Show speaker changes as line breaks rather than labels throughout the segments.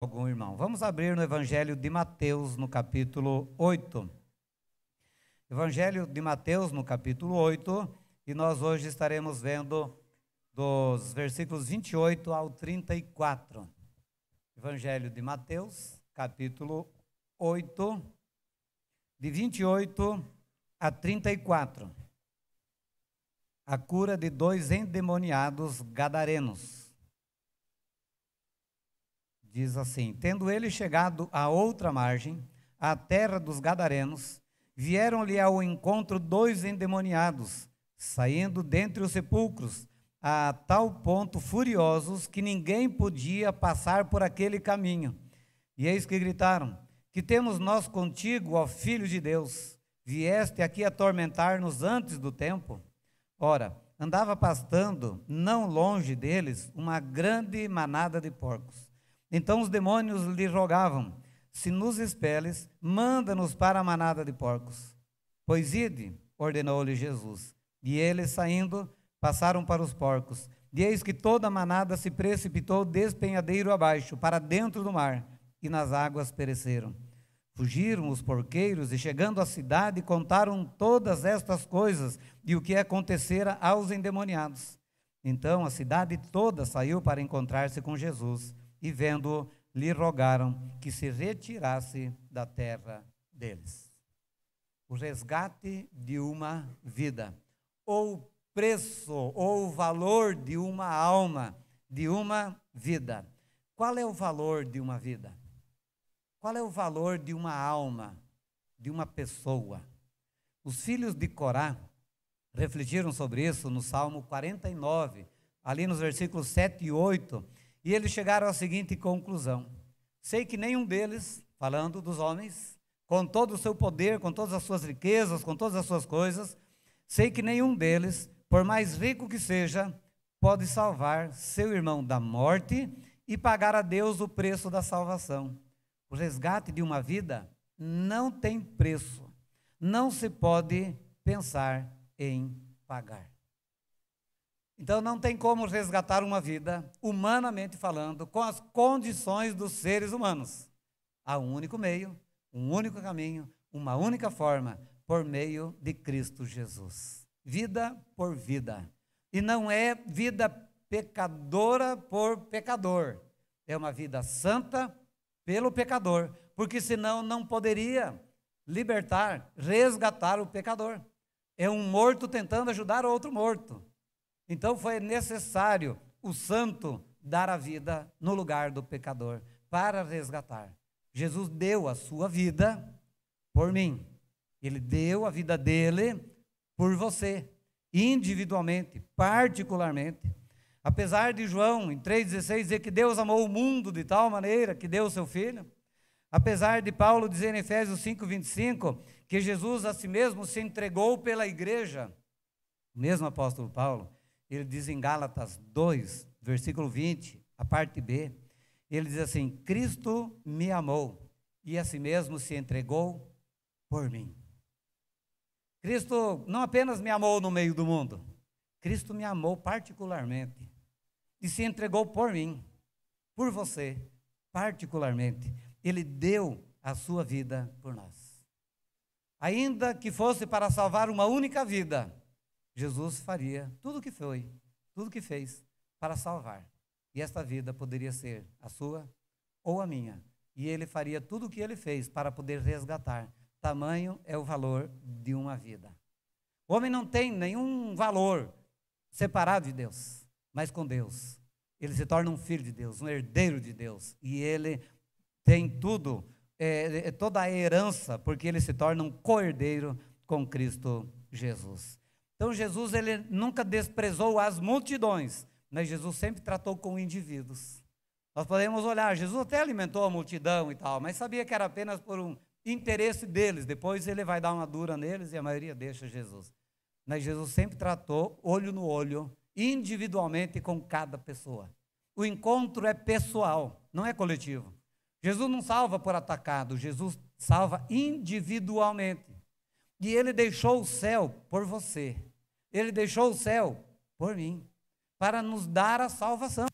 Algum irmão. Vamos abrir no Evangelho de Mateus, no capítulo 8. Evangelho de Mateus, no capítulo 8, e nós hoje estaremos vendo dos versículos 28 ao 34. Evangelho de Mateus, capítulo 8, de 28 a 34. A cura de dois endemoniados gadarenos. Diz assim: tendo ele chegado à outra margem, à terra dos gadarenos, vieram-lhe ao encontro dois endemoniados, saindo dentre os sepulcros, a tal ponto furiosos que ninguém podia passar por aquele caminho. E eis que gritaram: que temos nós contigo, ó Filho de Deus? Vieste aqui atormentar-nos antes do tempo? Ora, andava pastando, não longe deles, uma grande manada de porcos. Então os demônios lhe rogavam: se nos expeles, manda-nos para a manada de porcos. Pois ide, ordenou-lhe Jesus. E eles, saindo, passaram para os porcos. E eis que toda a manada se precipitou despenhadeiro abaixo, para dentro do mar, e nas águas pereceram. Fugiram os porqueiros, e chegando à cidade, contaram todas estas coisas, e o que acontecera aos endemoniados. Então a cidade toda saiu para encontrar-se com Jesus, e vendo-o, lhe rogaram que se retirasse da terra deles. O resgate de uma vida, ou preço, ou valor de uma alma, de uma vida. Qual é o valor de uma vida? Qual é o valor de uma alma, de uma pessoa? Os filhos de Corá refletiram sobre isso no Salmo 49, ali nos versículos 7 e 8, e eles chegaram à seguinte conclusão: sei que nenhum deles, falando dos homens, com todo o seu poder, com todas as suas riquezas, com todas as suas coisas, sei que nenhum deles, por mais rico que seja, pode salvar seu irmão da morte e pagar a Deus o preço da salvação. O resgate de uma vida não tem preço, não se pode pensar em pagar. Então não tem como resgatar uma vida, humanamente falando, com as condições dos seres humanos. Há um único meio, um único caminho, uma única forma, por meio de Cristo Jesus. Vida por vida. E não é vida pecadora por pecador. É uma vida santa pelo pecador, porque senão não poderia libertar, resgatar o pecador. É um morto tentando ajudar outro morto. Então foi necessário o santo dar a vida no lugar do pecador para resgatar. Jesus deu a sua vida por mim. Ele deu a vida dele por você, individualmente, particularmente. Apesar de João, em 3,16, dizer que Deus amou o mundo de tal maneira que deu o seu Filho, apesar de Paulo dizer em Efésios 5,25, que Jesus a si mesmo se entregou pela igreja, o mesmo apóstolo Paulo, ele diz em Gálatas 2, versículo 20, a parte B, ele diz assim: Cristo me amou e a si mesmo se entregou por mim. Cristo não apenas me amou no meio do mundo, Cristo me amou particularmente e se entregou por mim, por você, particularmente. Ele deu a sua vida por nós. Ainda que fosse para salvar uma única vida, Jesus faria tudo o que foi, tudo o que fez para salvar. E esta vida poderia ser a sua ou a minha. E ele faria tudo o que ele fez para poder resgatar. Tamanho é o valor de uma vida. O homem não tem nenhum valor separado de Deus, mas com Deus. Ele se torna um filho de Deus, um herdeiro de Deus. E ele tem tudo, toda a herança, porque ele se torna um co-herdeiro com Cristo Jesus. Então Jesus, ele nunca desprezou as multidões, mas Jesus sempre tratou com indivíduos. Nós podemos olhar, Jesus até alimentou a multidão e tal, mas sabia que era apenas por um interesse deles. Depois ele vai dar uma dura neles e a maioria deixa Jesus. Mas Jesus sempre tratou olho no olho, individualmente com cada pessoa. O encontro é pessoal, não é coletivo. Jesus não salva por atacado, Jesus salva individualmente. E ele deixou o céu por você. Ele deixou o céu por mim, para nos dar a salvação,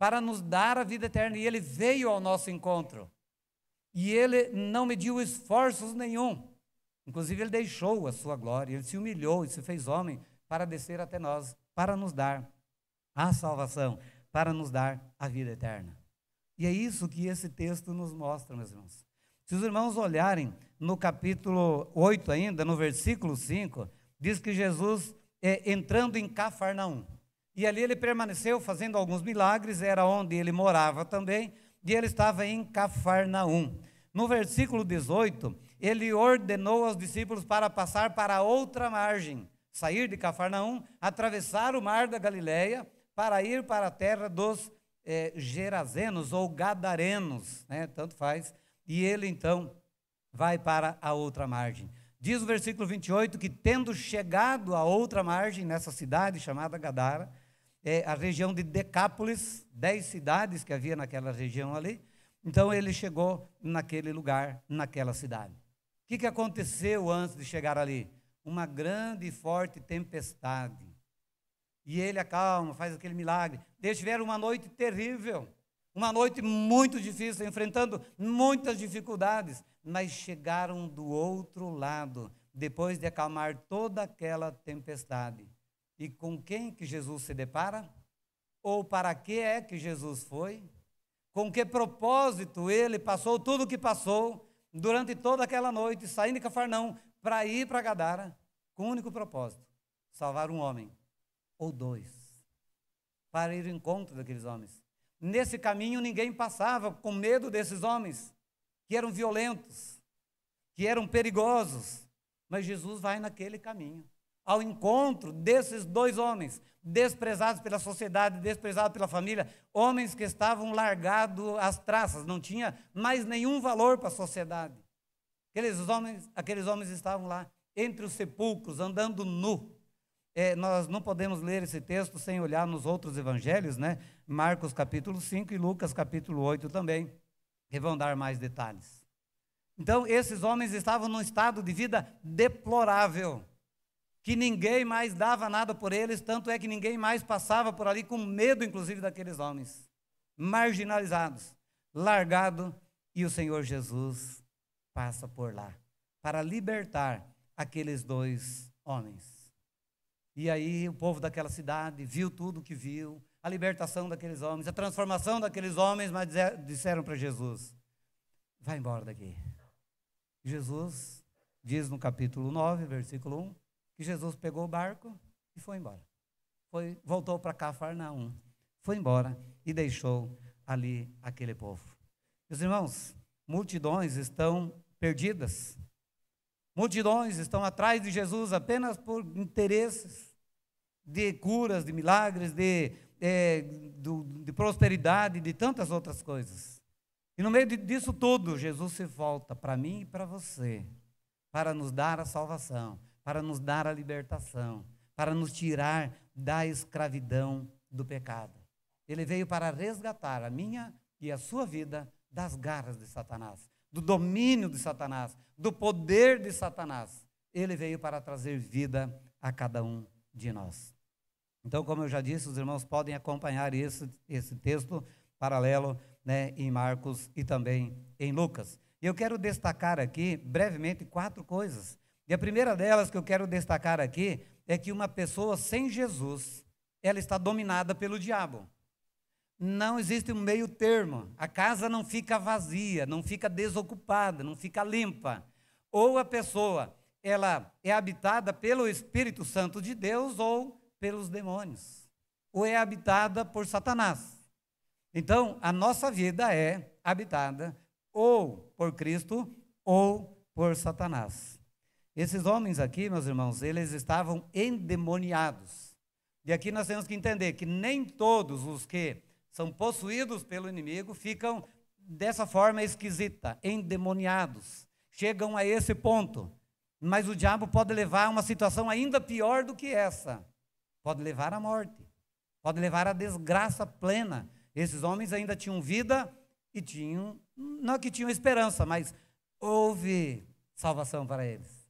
para nos dar a vida eterna. E ele veio ao nosso encontro. E ele não mediu esforços nenhum. Inclusive, ele deixou a sua glória, ele se humilhou e se fez homem para descer até nós, para nos dar a salvação, para nos dar a vida eterna. E é isso que esse texto nos mostra, meus irmãos. Se os irmãos olharem no capítulo 8 ainda, no versículo 5, diz que Jesus, entrando em Cafarnaum, e ali ele permaneceu fazendo alguns milagres, era onde ele morava também, e ele estava em Cafarnaum. No versículo 18, ele ordenou aos discípulos para passar para outra margem, sair de Cafarnaum, atravessar o mar da Galileia, para ir para a terra dos Gerazenos ou Gadarenos, né? Tanto faz, e ele então vai para a outra margem. Diz o versículo 28 que, tendo chegado à outra margem, nessa cidade chamada Gadara, a região de Decápolis, 10 cidades que havia naquela região ali, então ele chegou naquele lugar, naquela cidade. O que aconteceu antes de chegar ali? Uma grande e forte tempestade. E ele acalma, faz aquele milagre. Eles tiveram uma noite terrível, uma noite muito difícil, enfrentando muitas dificuldades, mas chegaram do outro lado, depois de acalmar toda aquela tempestade. E com quem que Jesus se depara? Ou para que é que Jesus foi? Com que propósito ele passou tudo o que passou durante toda aquela noite, saindo de Cafarnaum para ir para Gadara, com o único propósito: salvar um homem ou dois, para ir ao encontro daqueles homens. Nesse caminho ninguém passava com medo desses homens, que eram violentos, que eram perigosos, mas Jesus vai naquele caminho, ao encontro desses dois homens, desprezados pela sociedade, desprezados pela família, homens que estavam largados às traças, não tinha mais nenhum valor para a sociedade. Aqueles homens estavam lá, entre os sepulcros, andando nu. Nós não podemos ler esse texto sem olhar nos outros evangelhos, né? Marcos capítulo 5 e Lucas capítulo 8 também, que vão dar mais detalhes. Então, esses homens estavam num estado de vida deplorável, que ninguém mais dava nada por eles, tanto é que ninguém mais passava por ali com medo, inclusive, daqueles homens, marginalizados, largados, e o Senhor Jesus passa por lá, para libertar aqueles dois homens. E aí o povo daquela cidade viu tudo o que viu, a libertação daqueles homens, a transformação daqueles homens, mas disseram para Jesus: vai embora daqui. Jesus diz no capítulo 9, versículo 1, que Jesus pegou o barco e foi embora. Voltou para Cafarnaum, foi embora e deixou ali aquele povo. Meus irmãos, multidões estão perdidas. Multidões estão atrás de Jesus apenas por interesses de curas, de milagres, de prosperidade, de tantas outras coisas. E no meio disso tudo, Jesus se volta para mim e para você, para nos dar a salvação, para nos dar a libertação, para nos tirar da escravidão do pecado. Ele veio para resgatar a minha e a sua vida das garras de Satanás, do domínio de Satanás, do poder de Satanás. Ele veio para trazer vida a cada um de nós. Então, como eu já disse, os irmãos podem acompanhar esse texto paralelo, né, em Marcos e também em Lucas. E eu quero destacar aqui, brevemente, 4 coisas. E a primeira delas que eu quero destacar aqui é que uma pessoa sem Jesus, ela está dominada pelo diabo. Não existe um meio termo. A casa não fica vazia, não fica desocupada, não fica limpa. Ou a pessoa, ela é habitada pelo Espírito Santo de Deus ou pelos demônios. Ou é habitada por Satanás. Então, a nossa vida é habitada ou por Cristo ou por Satanás. Esses homens aqui, meus irmãos, eles estavam endemoniados. E aqui nós temos que entender que nem todos os que são possuídos pelo inimigo ficam dessa forma esquisita, endemoniados. Chegam a esse ponto. Mas o diabo pode levar a uma situação ainda pior do que essa. Pode levar à morte. Pode levar à desgraça plena. Esses homens ainda tinham vida e tinham, não que tinham esperança, mas houve salvação para eles.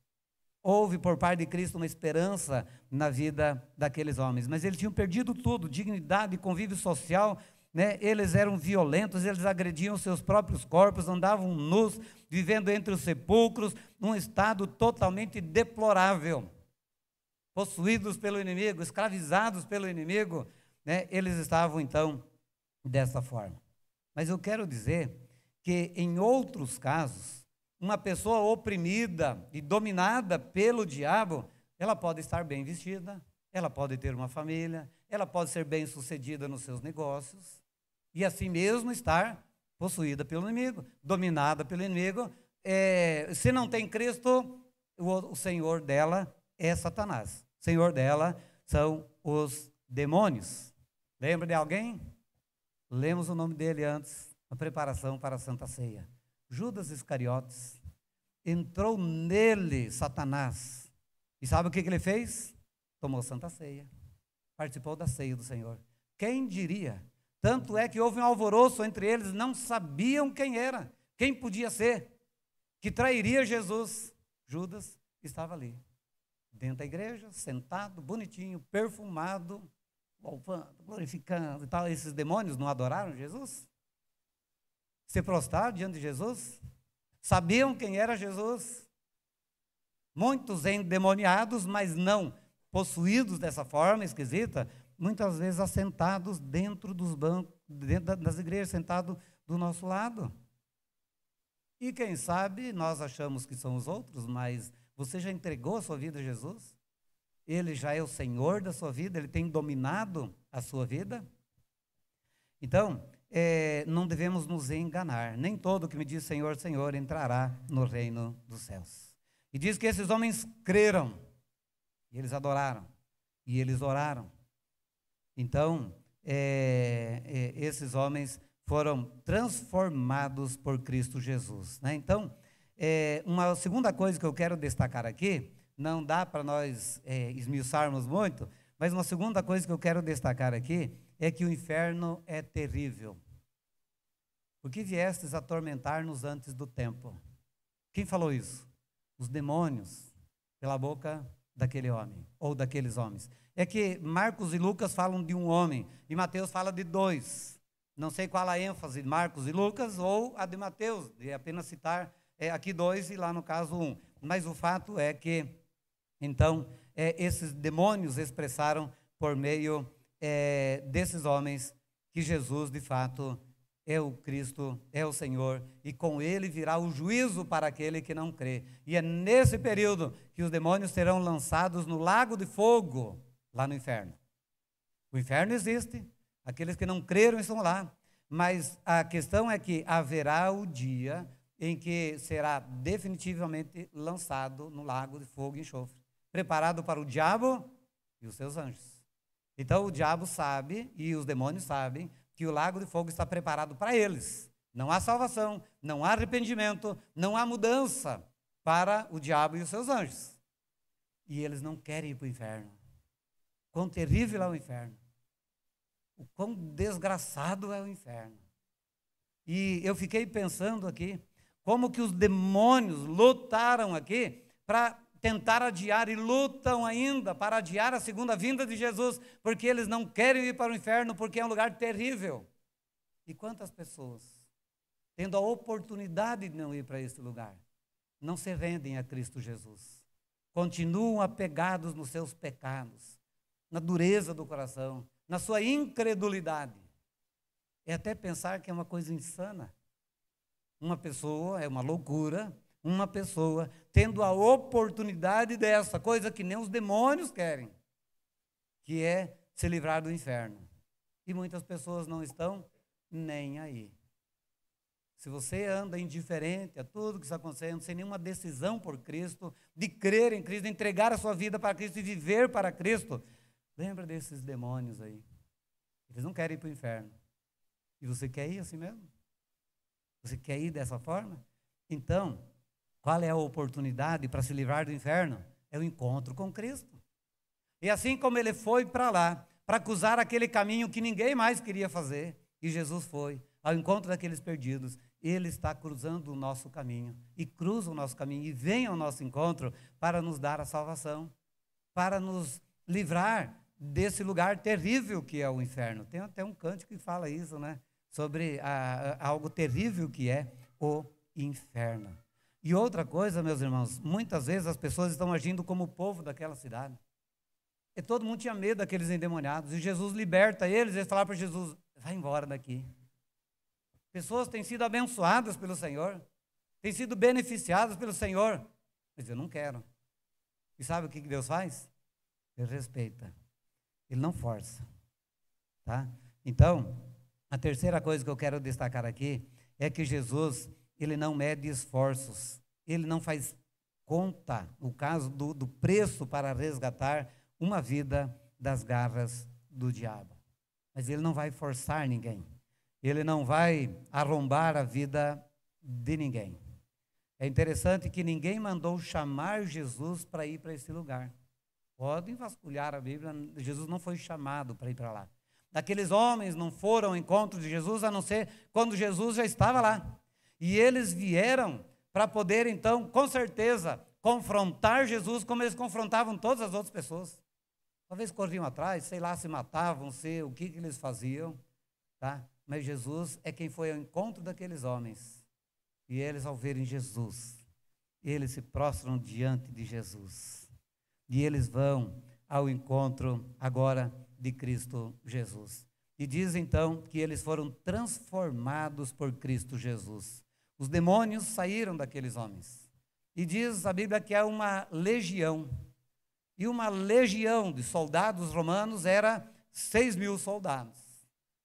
Houve por parte de Cristo uma esperança na vida daqueles homens, mas eles tinham perdido tudo, dignidade, convívio social, né? Eles eram violentos, eles agrediam seus próprios corpos, andavam nus, vivendo entre os sepulcros, num estado totalmente deplorável. Possuídos pelo inimigo, escravizados pelo inimigo, né? Eles estavam, então, dessa forma. Mas eu quero dizer que, em outros casos, uma pessoa oprimida e dominada pelo diabo, ela pode estar bem vestida, ela pode ter uma família, ela pode ser bem-sucedida nos seus negócios, e assim mesmo estar possuída pelo inimigo, dominada pelo inimigo. Se não tem Cristo, o senhor dela é Satanás. O senhor dela são os demônios. Lembra de alguém? Lemos o nome dele antes, a preparação para a Santa Ceia. Judas Iscariotes. Entrou nele Satanás. E sabe o que ele fez? Tomou Santa Ceia. Participou da ceia do Senhor. Quem diria? Tanto é que houve um alvoroço entre eles, não sabiam quem era, quem podia ser, que trairia Jesus. Judas estava ali, dentro da igreja, sentado, bonitinho, perfumado, louvando, glorificando e tal. Esses demônios não adoraram Jesus? Se prostraram diante de Jesus? Sabiam quem era Jesus? Muitos endemoniados, mas não possuídos dessa forma esquisita, muitas vezes assentados dentro dos bancos, dentro das igrejas, sentados do nosso lado. E quem sabe, nós achamos que são os outros, mas você já entregou a sua vida a Jesus? Ele já é o Senhor da sua vida? Ele tem dominado a sua vida? Então, não devemos nos enganar. Nem todo que me diz Senhor, Senhor entrará no reino dos céus. E diz que esses homens creram, e eles adoraram, e eles oraram. Então, esses homens foram transformados por Cristo Jesus, né? Então, uma segunda coisa que eu quero destacar aqui, não dá para nós esmiuçarmos muito, mas uma segunda coisa que eu quero destacar aqui é que o inferno é terrível. Por que viestes atormentar-nos antes do tempo? Quem falou isso? Os demônios, pela boca daquele homem, ou daqueles homens. É que Marcos e Lucas falam de um homem, e Mateus fala de dois. Não sei qual a ênfase de Marcos e Lucas, ou a de Mateus, de apenas citar aqui dois e lá no caso um. Mas o fato é que, então, esses demônios expressaram por meio desses homens que Jesus, de fato, é o Cristo, é o Senhor, e com ele virá o juízo para aquele que não crê. E é nesse período que os demônios serão lançados no lago de fogo, lá no inferno. O inferno existe, aqueles que não creram estão lá, mas a questão é que haverá o dia em que será definitivamente lançado no lago de fogo e enxofre, preparado para o diabo e os seus anjos. Então o diabo sabe, e os demônios sabem, que o lago de fogo está preparado para eles. Não há salvação, não há arrependimento, não há mudança para o diabo e os seus anjos. E eles não querem ir para o inferno. Quão terrível é o inferno. O quão desgraçado é o inferno. E eu fiquei pensando aqui, como que os demônios lutaram aqui para tentar adiar, e lutam ainda para adiar a segunda vinda de Jesus, porque eles não querem ir para o inferno, porque é um lugar terrível. E quantas pessoas, tendo a oportunidade de não ir para esse lugar, não se rendem a Cristo Jesus, continuam apegados nos seus pecados, na dureza do coração, na sua incredulidade. É até pensar que é uma coisa insana. Uma pessoa, é uma loucura, uma pessoa tendo a oportunidade dessa coisa que nem os demônios querem, que é se livrar do inferno. E muitas pessoas não estão nem aí. Se você anda indiferente a tudo que está acontecendo, sem nenhuma decisão por Cristo, de crer em Cristo, de entregar a sua vida para Cristo e viver para Cristo, lembra desses demônios aí. Eles não querem ir para o inferno. E você quer ir assim mesmo? Você quer ir dessa forma? Então, qual é a oportunidade para se livrar do inferno? É o encontro com Cristo. E assim como ele foi para lá, para cruzar aquele caminho que ninguém mais queria fazer, e Jesus foi ao encontro daqueles perdidos, ele está cruzando o nosso caminho, e cruza o nosso caminho, e vem ao nosso encontro para nos dar a salvação, para nos livrar desse lugar terrível que é o inferno. Tem até um cântico que fala isso, né? Sobre algo terrível que é o inferno. E outra coisa, meus irmãos, muitas vezes as pessoas estão agindo como o povo daquela cidade. E todo mundo tinha medo daqueles endemoniados. E Jesus liberta eles falaram para Jesus, vai embora daqui. Pessoas têm sido abençoadas pelo Senhor, têm sido beneficiadas pelo Senhor, mas eu não quero. E sabe o que Deus faz? Ele respeita, Ele não força, tá? Então, a terceira coisa que eu quero destacar aqui é que Jesus, Ele não mede esforços, Ele não faz conta, no caso do preço para resgatar uma vida das garras do diabo. Mas Ele não vai forçar ninguém. Ele não vai arrombar a vida de ninguém. É interessante que ninguém mandou chamar Jesus para ir para esse lugar. Podem vasculhar a Bíblia, Jesus não foi chamado para ir para lá. Aqueles homens não foram ao encontro de Jesus, a não ser quando Jesus já estava lá. E eles vieram para poder, então, com certeza, confrontar Jesus como eles confrontavam todas as outras pessoas. Talvez corriam atrás, sei lá, se matavam, sei o que eles faziam, tá? Mas Jesus é quem foi ao encontro daqueles homens. E eles, ao verem Jesus, eles se prostram diante de Jesus. E eles vão ao encontro agora de Cristo Jesus. E diz então que eles foram transformados por Cristo Jesus. Os demônios saíram daqueles homens. E diz a Bíblia que é uma legião. E uma legião de soldados romanos era 6.000 soldados.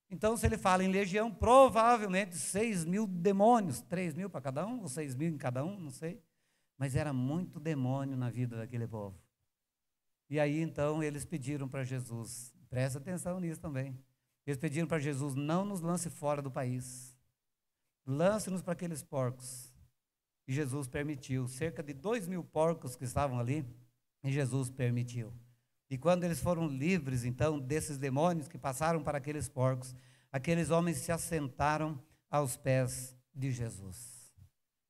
Então, se ele fala em legião, provavelmente 6.000 demônios, 3.000 para cada um, ou 6.000 em cada um, não sei. Mas era muito demônio na vida daquele povo. E aí, então, eles pediram para Jesus, presta atenção nisso também. Eles pediram para Jesus, não nos lance fora do país. Lance-nos para aqueles porcos. E Jesus permitiu. Cerca de 2.000 porcos que estavam ali, e Jesus permitiu. E quando eles foram livres, então, desses demônios que passaram para aqueles porcos, aqueles homens se assentaram aos pés de Jesus.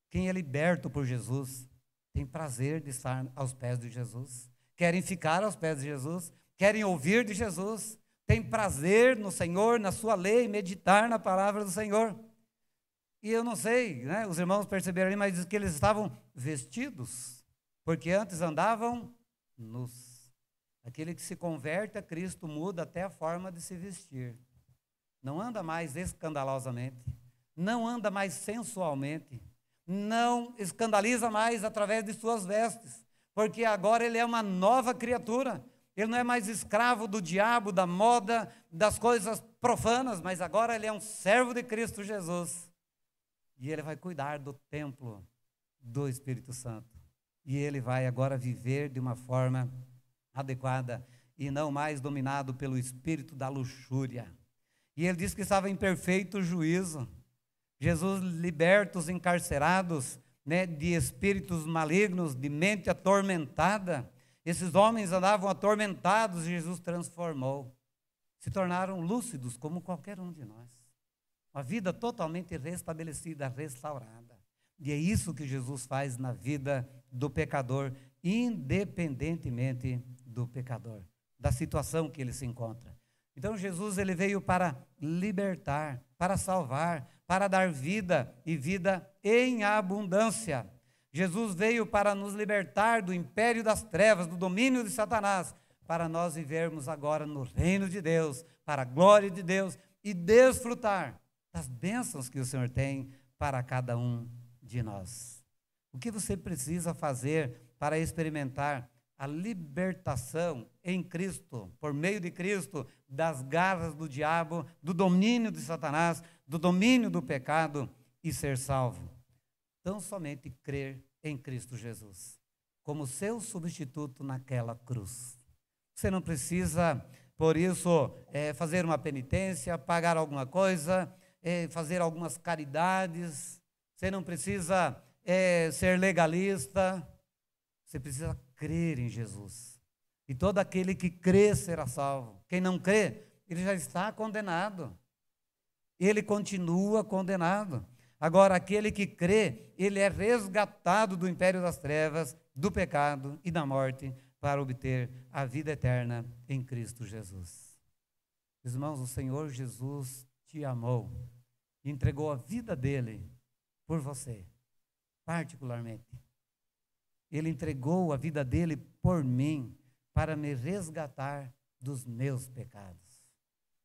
Quem é liberto por Jesus tem prazer de estar aos pés de Jesus. Querem ficar aos pés de Jesus, querem ouvir de Jesus, tem prazer no Senhor, na sua lei, meditar na palavra do Senhor. E eu não sei, né, os irmãos perceberam ali, mas diz que eles estavam vestidos, porque antes andavam nus. Aquele que se converte a Cristo muda até a forma de se vestir. Não anda mais escandalosamente, não anda mais sensualmente, não escandaliza mais através de suas vestes, porque agora ele é uma nova criatura. Ele não é mais escravo do diabo, da moda, das coisas profanas, mas agora ele é um servo de Cristo Jesus. E ele vai cuidar do templo do Espírito Santo. E ele vai agora viver de uma forma adequada e não mais dominado pelo espírito da luxúria. E ele diz que estava em perfeito juízo. Jesus liberta os encarcerados, né, de espíritos malignos, de mente atormentada. Esses homens andavam atormentados e Jesus transformou. Se tornaram lúcidos como qualquer um de nós. Uma vida totalmente restabelecida, restaurada. E é isso que Jesus faz na vida do pecador, independentemente do pecador, da situação que ele se encontra. Então Jesus, ele veio para libertar, para salvar, para dar vida e vida em abundância. Jesus veio para nos libertar do império das trevas, do domínio de Satanás, para nós vivermos agora no reino de Deus, para a glória de Deus e desfrutar das bênçãos que o Senhor tem para cada um de nós. O que você precisa fazer para experimentar a libertação em Cristo, por meio de Cristo, das garras do diabo, do domínio de Satanás, do domínio do pecado e ser salvo? Tão somente crer em Cristo Jesus, como seu substituto naquela cruz. Você não precisa, por isso, fazer uma penitência, pagar alguma coisa, fazer algumas caridades. Você não precisa ser legalista. Você precisa crer em Jesus. E todo aquele que crê será salvo. Quem não crê, ele já está condenado. Ele continua condenado. Agora, aquele que crê, ele é resgatado do império das trevas, do pecado e da morte, para obter a vida eterna em Cristo Jesus. Irmãos, o Senhor Jesus te amou e entregou a vida dele por você, particularmente. Ele entregou a vida dele por mim, para me resgatar dos meus pecados.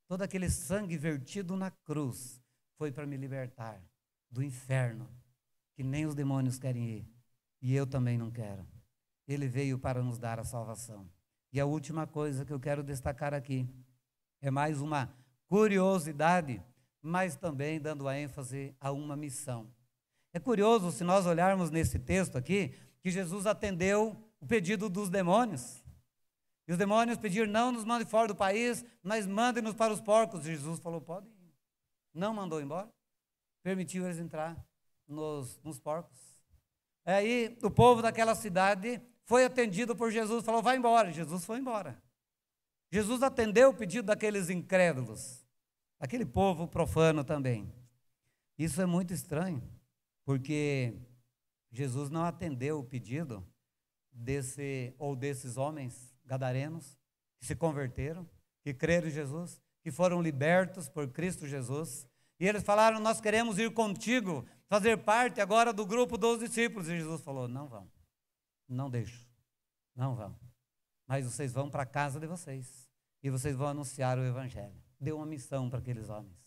Todo aquele sangue vertido na cruz foi para me libertar do inferno, que nem os demônios querem ir, e eu também não quero. Ele veio para nos dar a salvação. E a última coisa que eu quero destacar aqui é mais uma curiosidade, mas também dando a ênfase a uma missão. É curioso, se nós olharmos nesse texto aqui, que Jesus atendeu o pedido dos demônios. E os demônios pediram: não nos mande fora do país, mas mandem-nos para os porcos. E Jesus falou: pode ir. Não mandou embora. Permitiu eles entrar nos porcos. Aí o povo daquela cidade foi atendido por Jesus, falou: vai embora. E Jesus foi embora. Jesus atendeu o pedido daqueles incrédulos, aquele povo profano também. Isso é muito estranho, porque Jesus não atendeu o pedido desses homens gadarenos que se converteram, que creram em Jesus, que foram libertos por Cristo Jesus. E eles falaram: nós queremos ir contigo, fazer parte agora do grupo dos discípulos. E Jesus falou: não vão, não deixo, não vão. Mas vocês vão para a casa de vocês e vocês vão anunciar o Evangelho. Deu uma missão para aqueles homens.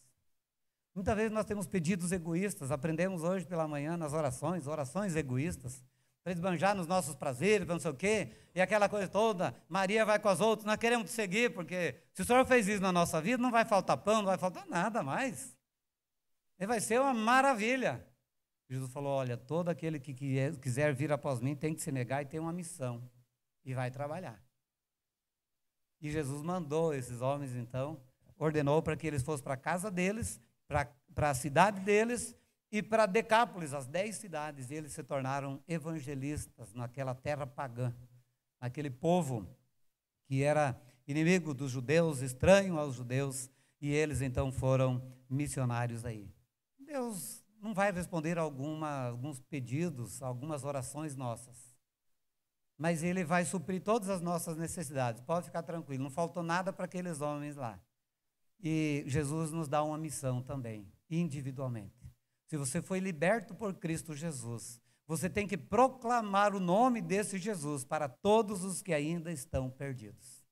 Muitas vezes nós temos pedidos egoístas, aprendemos hoje pela manhã nas orações egoístas, para esbanjar nos nossos prazeres, para não sei o quê, e aquela coisa toda, Maria vai com as outras, nós queremos te seguir, porque se o Senhor fez isso na nossa vida, não vai faltar pão, não vai faltar nada mais. E vai ser uma maravilha. Jesus falou: olha, todo aquele que quiser vir após mim tem que se negar e tem uma missão, e vai trabalhar. E Jesus mandou esses homens, então, ordenou para que eles fossem para a casa deles, para a cidade deles e para Decápolis, as 10 cidades. E eles se tornaram evangelistas naquela terra pagã, naquele povo que era inimigo dos judeus, estranho aos judeus, e eles então foram missionários aí. Deus não vai responder alguns pedidos, algumas orações nossas, mas Ele vai suprir todas as nossas necessidades. Pode ficar tranquilo, não faltou nada para aqueles homens lá. E Jesus nos dá uma missão também, individualmente. Se você foi liberto por Cristo Jesus, você tem que proclamar o nome desse Jesus para todos os que ainda estão perdidos.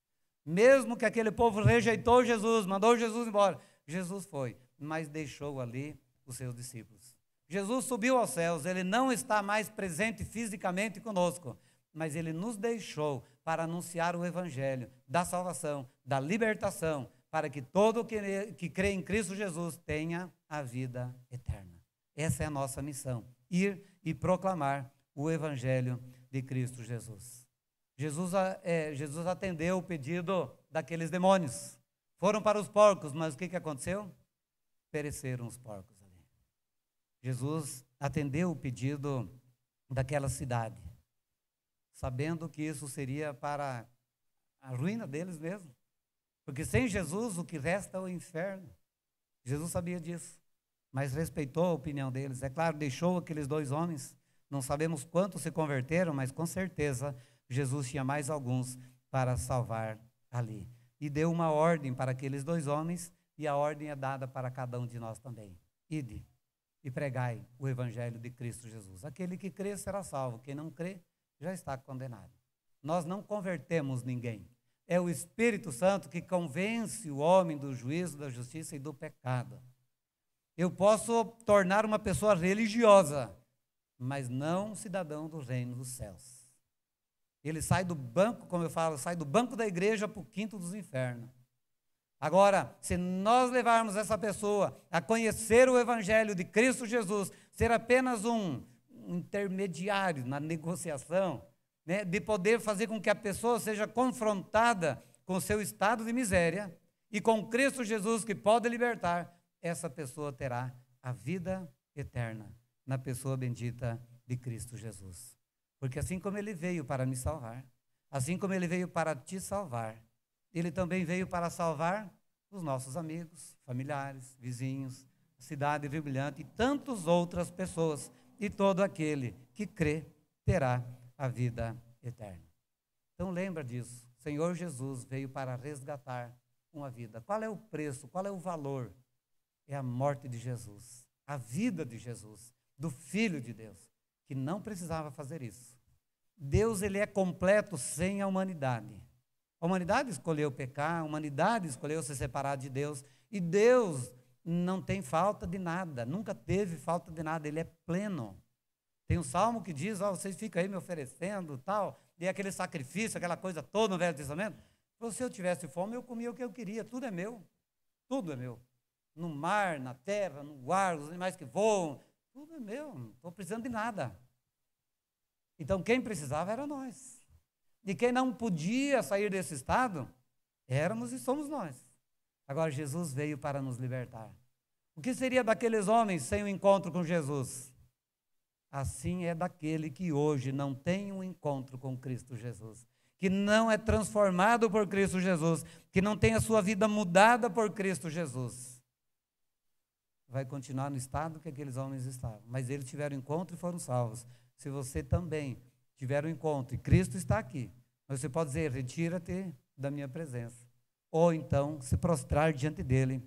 Mesmo que aquele povo rejeitou Jesus, mandou Jesus embora, Jesus foi, mas deixou ali os seus discípulos. Jesus subiu aos céus, Ele não está mais presente fisicamente conosco, mas Ele nos deixou para anunciar o Evangelho da salvação, da libertação, para que todo que crê em Cristo Jesus tenha a vida eterna. Essa é a nossa missão, ir e proclamar o Evangelho de Cristo Jesus. Jesus atendeu o pedido daqueles demônios. Foram para os porcos, mas o que aconteceu? Pereceram os porcos ali. Jesus atendeu o pedido daquela cidade, sabendo que isso seria para a ruína deles mesmo. Porque sem Jesus o que resta é o inferno. Jesus sabia disso, mas respeitou a opinião deles. É claro, deixou aqueles 2 homens, não sabemos quantos se converteram, mas com certeza Jesus tinha mais alguns para salvar ali. E deu uma ordem para aqueles 2 homens, e a ordem é dada para cada um de nós também. Ide e pregai o Evangelho de Cristo Jesus. Aquele que crê será salvo, quem não crê já está condenado. Nós não convertemos ninguém. É o Espírito Santo que convence o homem do juízo, da justiça e do pecado. Eu posso tornar uma pessoa religiosa, mas não cidadão do reino dos céus. Ele sai do banco, como eu falo, sai do banco da igreja para o quinto dos infernos. Agora, se nós levarmos essa pessoa a conhecer o Evangelho de Cristo Jesus, ser apenas um intermediário na negociação, né, de poder fazer com que a pessoa seja confrontada com o seu estado de miséria e com Cristo Jesus que pode libertar, essa pessoa terá a vida eterna na pessoa bendita de Cristo Jesus. Porque assim como Ele veio para me salvar, assim como Ele veio para te salvar, Ele também veio para salvar os nossos amigos, familiares, vizinhos, cidade brilhante e tantas outras pessoas. E todo aquele que crê terá a vida eterna. Então Então lembra disso. O Senhor Jesus veio para resgatar uma vida. Qual é o preço? Qual é o valor? É a morte de Jesus, a vida de Jesus, do Filho de Deus, que não precisava fazer isso. Deus, ele é completo sem a humanidade. A humanidade escolheu pecar, a humanidade escolheu se separar de Deus, e Deus não tem falta de nada, nunca teve falta de nada, ele é pleno. Tem um salmo que diz, vocês ficam aí me oferecendo, tal, e aquele sacrifício, aquela coisa toda no Velho Testamento. Se eu tivesse fome, eu comia o que eu queria, tudo é meu, tudo é meu. No mar, na terra, no ar, os animais que voam, tudo é meu, não estou precisando de nada. Então quem precisava era nós. E quem não podia sair desse estado, éramos e somos nós. Agora Jesus veio para nos libertar. O que seria daqueles homens sem o encontro com Jesus? Assim é daquele que hoje não tem um encontro com Cristo Jesus, que não é transformado por Cristo Jesus, que não tem a sua vida mudada por Cristo Jesus. Vai continuar no estado que aqueles homens estavam, mas eles tiveram encontro e foram salvos. Se você também tiver um encontro e Cristo está aqui, você pode dizer, retira-te da minha presença, ou então se prostrar diante dele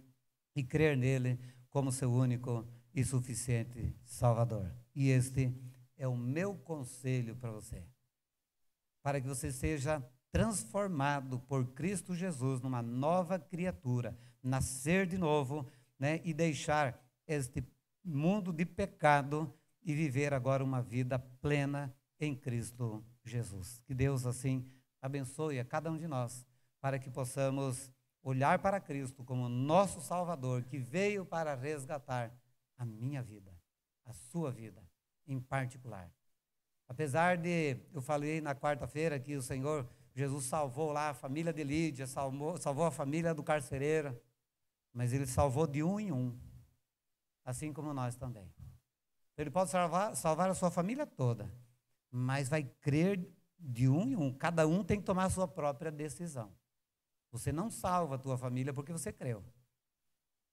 e crer nele como seu único e suficiente Salvador. E este é o meu conselho para você, para que você seja transformado por Cristo Jesus numa nova criatura, nascer de novo, né, e deixar este mundo de pecado e viver agora uma vida plena em Cristo Jesus. Que Deus assim abençoe a cada um de nós, para que possamos olhar para Cristo como nosso Salvador, que veio para resgatar a minha vida, a sua vida em particular. Apesar de, eu falei na quarta-feira que o Senhor Jesus salvou lá a família de Lídia, salvou a família do carcereiro, mas Ele salvou de um em um, assim como nós também. Ele pode salvar a sua família toda, mas vai crer de um em um. Cada um tem que tomar a sua própria decisão. Você não salva a tua família porque você creu.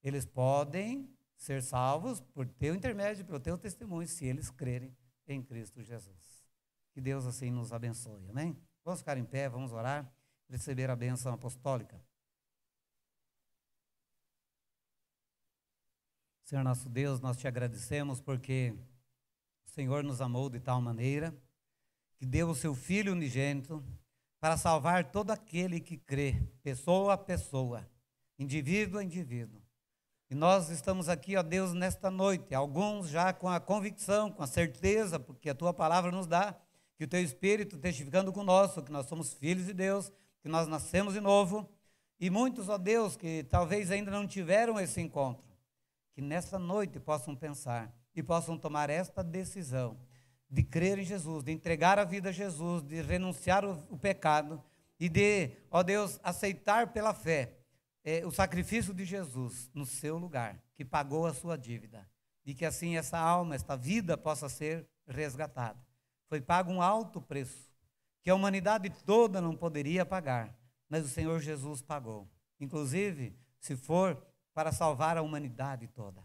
Eles podem ser salvos por teu intermédio, pelo teu testemunho, se eles crerem em Cristo Jesus. Que Deus assim nos abençoe, amém? Vamos ficar em pé, vamos orar, receber a bênção apostólica. Senhor nosso Deus, nós te agradecemos porque o Senhor nos amou de tal maneira que deu o seu Filho unigênito para salvar todo aquele que crê, pessoa a pessoa, indivíduo a indivíduo. E nós estamos aqui, ó Deus, nesta noite, alguns já com a convicção, com a certeza, porque a Tua palavra nos dá, que o Teu Espírito testificando conosco, que nós somos filhos de Deus, que nós nascemos de novo, e muitos, ó Deus, que talvez ainda não tiveram esse encontro, que nesta noite possam pensar e possam tomar esta decisão de crer em Jesus, de entregar a vida a Jesus, de renunciar o pecado e de, ó Deus, aceitar pela fé o sacrifício de Jesus no seu lugar, que pagou a sua dívida, e que assim essa alma, esta vida possa ser resgatada. Foi pago um alto preço, que a humanidade toda não poderia pagar, mas o Senhor Jesus pagou, inclusive se for para salvar a humanidade toda.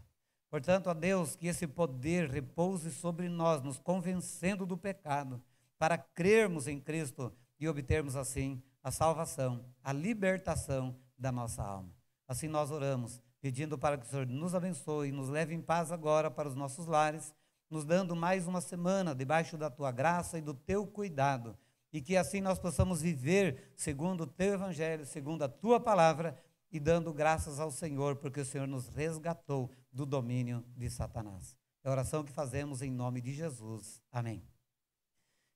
Portanto, ó Deus, que esse poder repouse sobre nós, nos convencendo do pecado, para crermos em Cristo e obtermos assim a salvação, a libertação da nossa alma. Assim nós oramos, pedindo para que o Senhor nos abençoe e nos leve em paz agora para os nossos lares, nos dando mais uma semana debaixo da Tua graça e do Teu cuidado, e que assim nós possamos viver segundo o Teu Evangelho, segundo a Tua palavra, e dando graças ao Senhor, porque o Senhor nos resgatou do domínio de Satanás. É a oração que fazemos em nome de Jesus. Amém.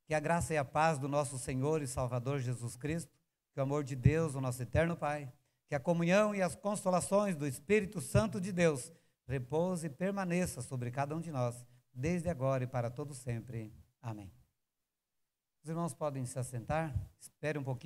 Que a graça e a paz do nosso Senhor e Salvador Jesus Cristo, que o amor de Deus, o nosso eterno Pai, que a comunhão e as consolações do Espírito Santo de Deus repouse e permaneça sobre cada um de nós, desde agora e para todo sempre. Amém. Os irmãos podem se assentar, espere um pouquinho.